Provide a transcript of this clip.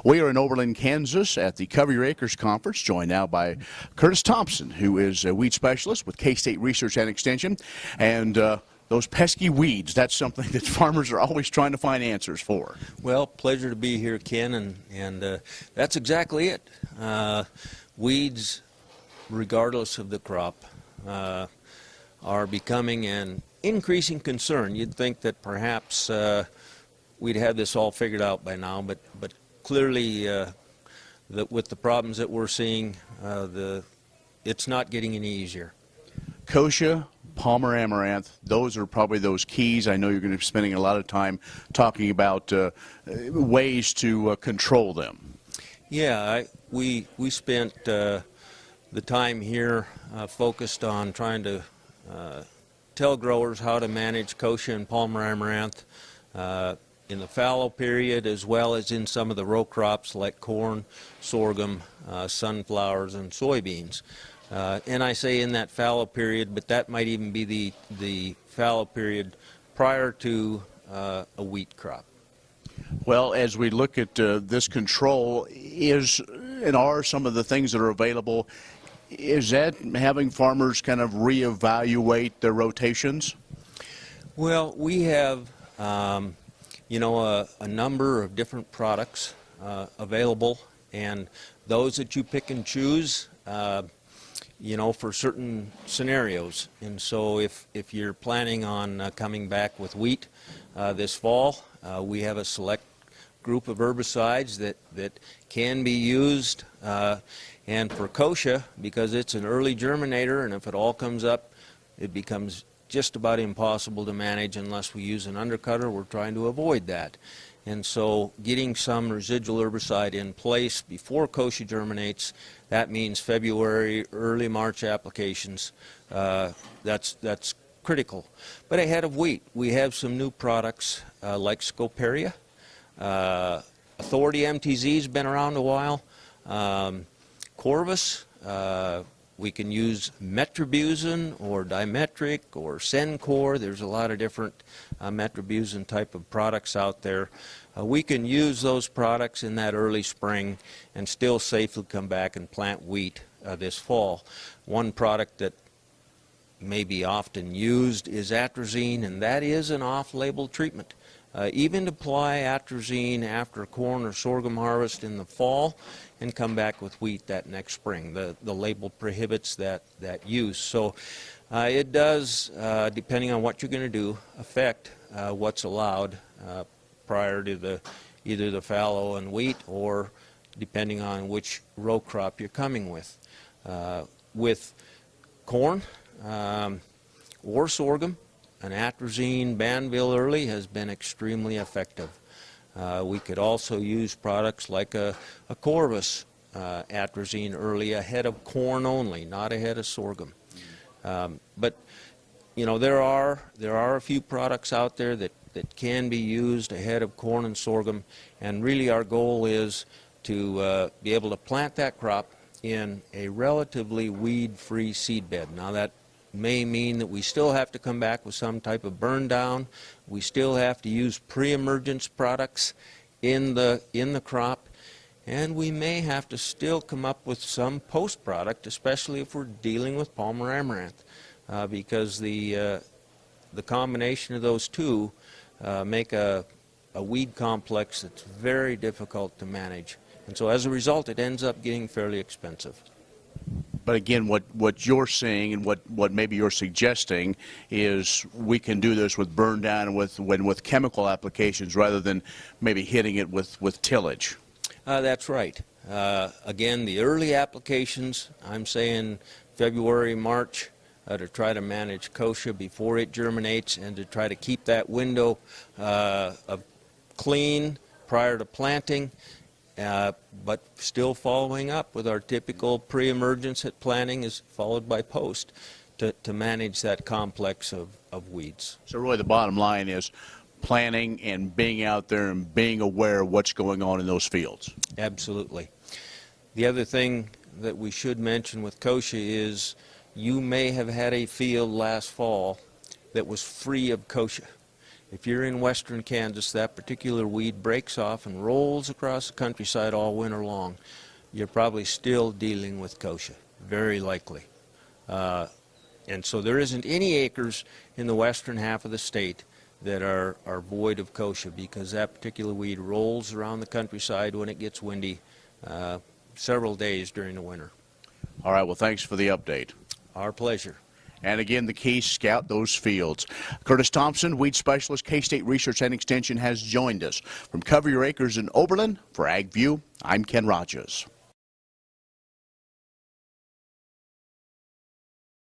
We are in Oberlin, Kansas at the Cover Your Acres Conference, joined now by Curtis Thompson, who is a weed specialist with K-State Research and Extension. And those pesky weeds, that's something that farmers are always trying to find answers for. Well, pleasure to be here, Ken, and that's exactly it. Weeds, regardless of the crop, are becoming an increasing concern. You'd think that perhaps we'd have this all figured out by now, but clearly with the problems that we're seeing, it's not getting any easier. Kochia, Palmer amaranth, those are probably those keys. I know you're going to be spending a lot of time talking about ways to control them. Yeah, we spent the time here focused on trying to tell growers how to manage Kochia and Palmer amaranth in the fallow period, as well as in some of the row crops like corn, sorghum, sunflowers, and soybeans. And I say in that fallow period, but that might even be the fallow period prior to a wheat crop. Well, as we look at this control, are some of the things that are available, is that having farmers kind of reevaluate their rotations? Well, we have you know, a number of different products available, and those that you pick and choose, you know, for certain scenarios. And so if you're planning on coming back with wheat this fall, we have a select group of herbicides that can be used. And for Kochia, because it's an early germinator, and if it all comes up, it becomes just about impossible to manage unless we use an undercutter. We're trying to avoid that. And so getting some residual herbicide in place before Kochia germinates, that means February, early March applications. That's critical. But ahead of wheat, we have some new products like Scoparia. Authority MTZ has been around a while. Corvus, we can use metribuzin or dimetric or Sencor. There's a lot of different metribuzin type of products out there. We can use those products in that early spring and still safely come back and plant wheat this fall. One product that may be often used is atrazine, and that is an off-label treatment. Even to apply atrazine after corn or sorghum harvest in the fall and come back with wheat that next spring. The label prohibits that use. So it does, depending on what you're going to do, affect what's allowed prior to either the fallow and wheat, or depending on which row crop you're coming with. With corn or sorghum, an atrazine Banville early has been extremely effective. We could also use products like a Corvus atrazine early ahead of corn only, not ahead of sorghum. But you know, there are a few products out there that can be used ahead of corn and sorghum, and really our goal is to be able to plant that crop in a relatively weed-free seed bed. Now that may mean that we still have to come back with some type of burn down. We still have to use pre-emergence products in the crop, and we may have to still come up with some post product, especially if we're dealing with Palmer amaranth, because the combination of those two make a weed complex that's very difficult to manage, and so as a result it ends up getting fairly expensive. But again, what you're seeing and what maybe you're suggesting is we can do this with burn down and with chemical applications rather than maybe hitting it with tillage. That's right. Again, the early applications, I'm saying February, March, to try to manage Kochia before it germinates and to try to keep that window of clean prior to planting. But still following up with our typical pre-emergence at planting is followed by post to manage that complex of weeds. So really the bottom line is planning and being out there and being aware of what's going on in those fields. Absolutely. The other thing that we should mention with Kochia is you may have had a field last fall that was free of Kochia. If you're in western Kansas, that particular weed breaks off and rolls across the countryside all winter long. You're probably still dealing with kochia, very likely. And so there isn't any acres in the western half of the state that are void of kochia, because that particular weed rolls around the countryside when it gets windy several days during the winter. All right, well, thanks for the update. Our pleasure. And again, the key, scout those fields. Curtis Thompson, weed specialist, K-State Research and Extension, has joined us. From Cover Your Acres in Oberlin, for AgView, I'm Ken Rahjes.